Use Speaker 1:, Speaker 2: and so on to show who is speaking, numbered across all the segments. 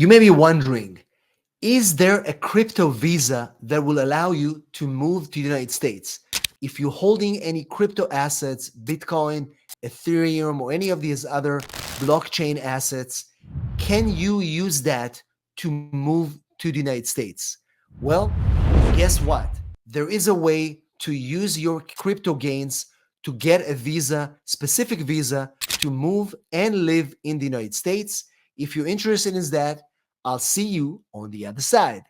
Speaker 1: You may be wondering, is there a crypto visa that will allow you to move to the United States? If you're holding any crypto assets, Bitcoin, Ethereum, or any of these other blockchain assets, can you use that to move to the United States? Well, guess what? There is a way to use your crypto gains to get a visa, specific visa, to move and live in the United States. If you're interested in that, I'll see you on the other side.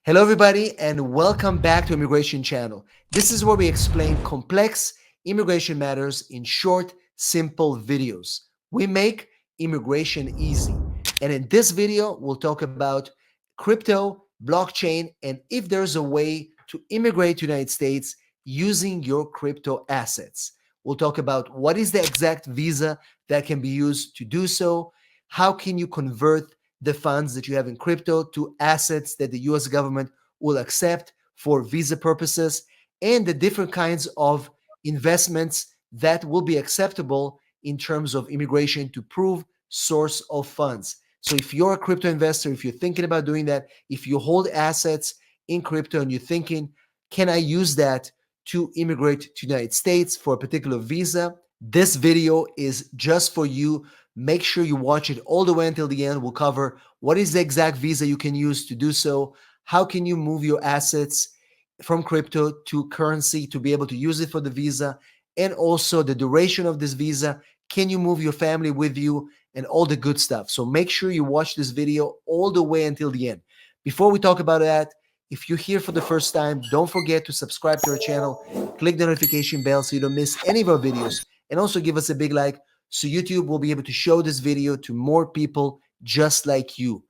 Speaker 1: Hello, everybody, and welcome back to Immigration Channel. This is where we explain complex immigration matters in short, simple videos. We make immigration easy. And in this video, we'll talk about crypto, blockchain, and if there's a way to immigrate to the United States using your crypto assets. We'll talk about what is the exact visa that can be used to do so, how can you convert the funds that you have in crypto to assets that the US government will accept for visa purposes, and the different kinds of investments that will be acceptable in terms of immigration to prove source of funds. So if you're a crypto investor, if you're thinking about doing that, if you hold assets in crypto and you're thinking, can I use that to immigrate to the United States for a particular visa? This video is just for you. Make sure you watch it all the way until the end. We'll cover what is the exact visa you can use to do so, how can you move your assets from crypto to currency to be able to use it for the visa, and also the duration of this visa. Can you move your family with you and all the good stuff? So make sure you watch this video all the way until the end. Before we talk about that, if you're here for the first time, don't forget to subscribe to our channel, click the notification bell so you don't miss any of our videos, and also give us a big like so YouTube will be able to show this video to more people just like you.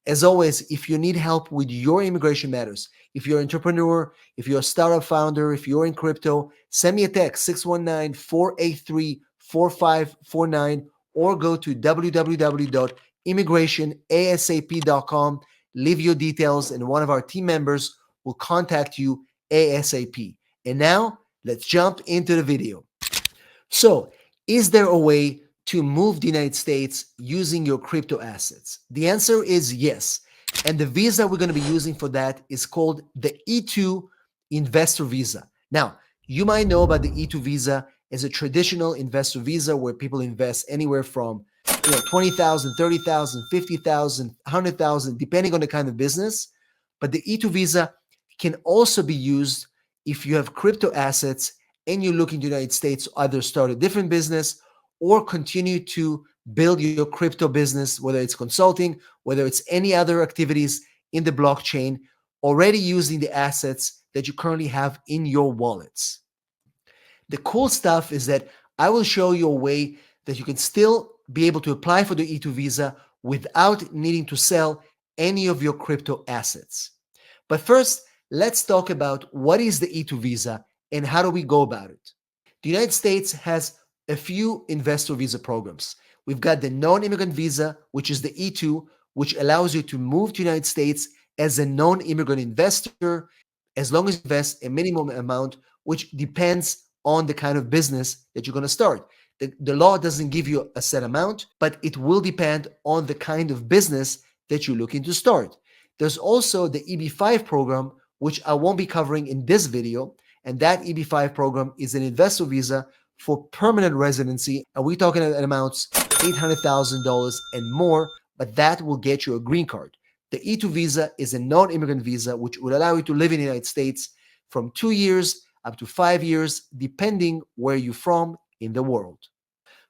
Speaker 1: As always, if you need help with your immigration matters, if you're an entrepreneur, if you're a startup founder, if you're in crypto, send me a text 619-483-4549 or go to www.immigrationasap.com. Leave your details and one of our team members will contact you ASAP. And now let's jump into the video. So, is there a way to move the United States using your crypto assets? The answer is yes. And the visa we're going to be using for that is called the E2 investor visa. Now, you might know about the E2 visa as a traditional investor visa where people invest anywhere from 20,000, 30,000, 50,000, 100,000, depending on the kind of business. But the E2 visa can also be used if you have crypto assets and you look in the United States to either start a different business or continue to build your crypto business, whether it's consulting, whether it's any other activities in the blockchain, already using the assets that you currently have in your wallets. The cool stuff is that I will show you a way that you can still be able to apply for the E2 visa without needing to sell any of your crypto assets. But first, let's talk about what is the E2 visa and how do we go about it. The United States has a few investor visa programs. We've got the non-immigrant visa, which is the E2, which allows you to move to the United States as a non-immigrant investor, as long as you invest a minimum amount, which depends on the kind of business that you're going to start. The law doesn't give you a set amount, but it will depend on the kind of business that you're looking to start. There's also the EB5 program, which I won't be covering in this video, and that EB5 program is an investor visa for permanent residency, and we're talking about amounts $800,000 and more, but that will get you a green card. The E2 visa is a non-immigrant visa, which would allow you to live in the United States from 2 years up to 5 years, depending where you're from in the world.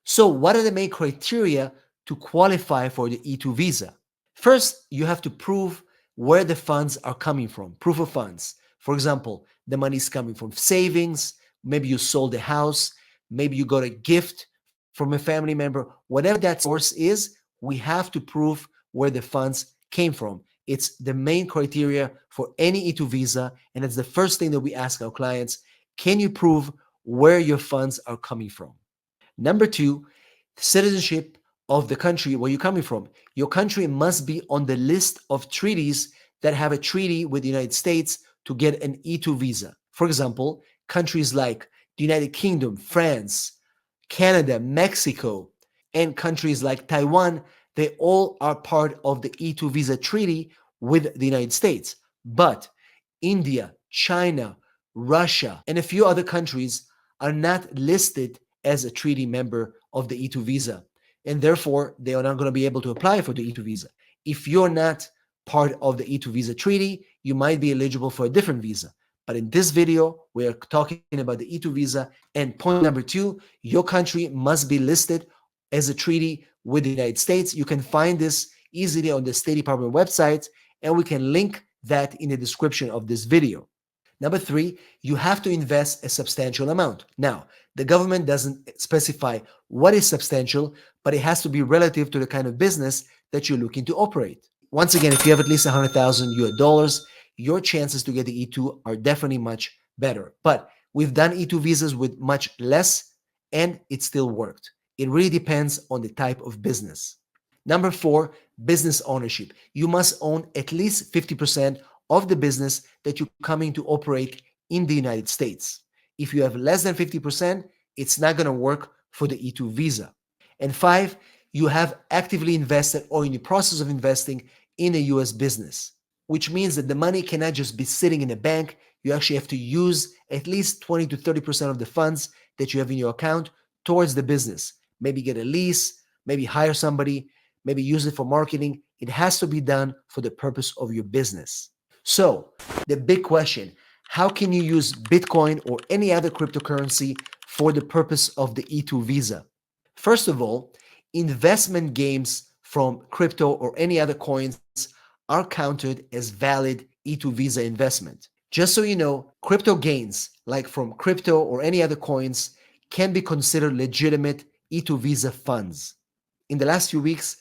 Speaker 1: So what are the main criteria to qualify for the E2 visa? First, you have to prove where the funds are coming from, proof of funds. For example, the money is coming from savings, maybe you sold a house, maybe you got a gift from a family member. Whatever that source is, we have to prove where the funds came from. It's the main criteria for any E2 visa, and it's the first thing that we ask our clients. Can you prove where your funds are coming from? Number two, citizenship of the country where you're coming from. Your country must be on the list of treaties that have a treaty with the United States to get an E2 visa. For example, countries like the United Kingdom, France, Canada, Mexico, and countries like Taiwan, they all are part of the E2 visa treaty with the United States. But India, China, Russia, and a few other countries are not listed as a treaty member of the E2 visa. And therefore, they are not going to be able to apply for the E2 visa. If you're not part of the E2 visa treaty, you might be eligible for a different visa. But in this video, we are talking about the E2 visa. And point number two, your country must be listed as a treaty with the United States. You can find this easily on the State Department website, and we can link that in the description of this video. Number three, you have to invest a substantial amount. Now, the government doesn't specify what is substantial, but it has to be relative to the kind of business that you're looking to operate. Once again, if you have at least 100,000 US dollars, your chances to get the E2 are definitely much better. But we've done E2 visas with much less, and it still worked. It really depends on the type of business. Number four, business ownership. You must own at least 50% of the business that you're coming to operate in the United States. If you have less than 50%, it's not going to work for the E2 visa. And five, you have actively invested or in the process of investing in a US business, which means that the money cannot just be sitting in a bank. You actually have to use at least 20 to 30% of the funds that you have in your account towards the business. Maybe get a lease, maybe hire somebody, maybe use it for marketing. It has to be done for the purpose of your business. So, the big question, how can you use Bitcoin or any other cryptocurrency for the purpose of the E2 visa? First of all, investment gains from crypto or any other coins are counted as valid E2 visa investment. Just so you know, crypto gains, like from crypto or any other coins, can be considered legitimate E2 visa funds. In the last few weeks,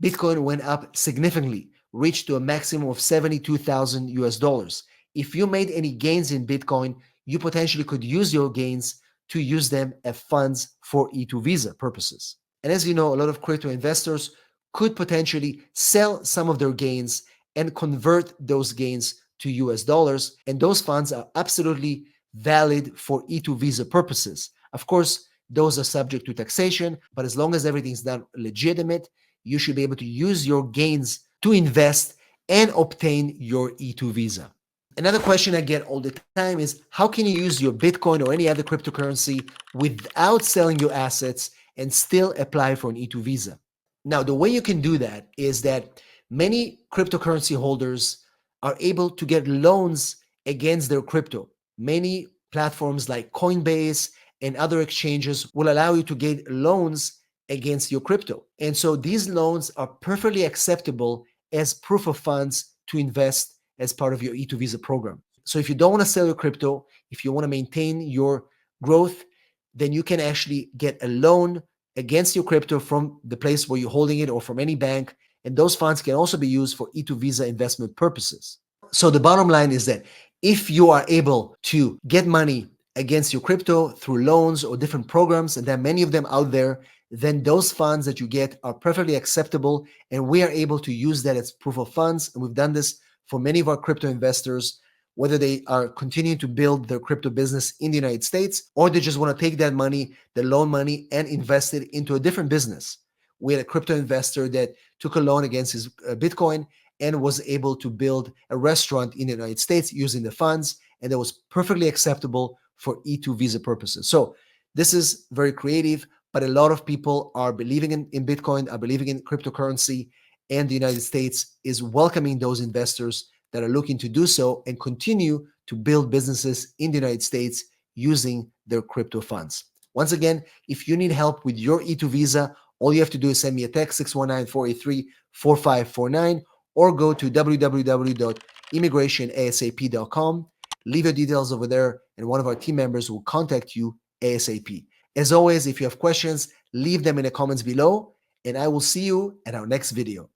Speaker 1: Bitcoin went up significantly, reached to a maximum of 72,000 US dollars. If you made any gains in Bitcoin, you potentially could use your gains to use them as funds for E2 visa purposes. And as you know, a lot of crypto investors could potentially sell some of their gains and convert those gains to US dollars. And those funds are absolutely valid for E2 visa purposes. Of course, those are subject to taxation, but as long as everything's done legitimate, you should be able to use your gains to invest and obtain your E2 visa. Another question I get all the time is how can you use your Bitcoin or any other cryptocurrency without selling your assets and still apply for an E2 visa? Now, the way you can do that is that many cryptocurrency holders are able to get loans against their crypto. Many platforms like Coinbase and other exchanges will allow you to get loans against your crypto. And so these loans are perfectly acceptable as proof of funds to invest as part of your E2 visa program. So if you don't want to sell your crypto, if you want to maintain your growth, then you can actually get a loan against your crypto from the place where you're holding it or from any bank. And those funds can also be used for E2 visa investment purposes. So the bottom line is that if you are able to get money against your crypto through loans or different programs, and there are many of them out there, then those funds that you get are perfectly acceptable. And we are able to use that as proof of funds. And we've done this for many of our crypto investors, whether they are continuing to build their crypto business in the United States, or they just want to take that money, the loan money, and invest it into a different business. We had a crypto investor that took a loan against his Bitcoin and was able to build a restaurant in the United States using the funds, and that was perfectly acceptable for E2 visa purposes. So this is very creative, but a lot of people are believing in Bitcoin, are believing in cryptocurrency, and the United States is welcoming those investors that are looking to do so and continue to build businesses in the United States using their crypto funds. Once again, if you need help with your E2 visa, all you have to do is send me a text 619-483-4549 or go to www.immigrationasap.com. Leave your details over there and one of our team members will contact you ASAP. As always, if you have questions, leave them in the comments below and I will see you at our next video.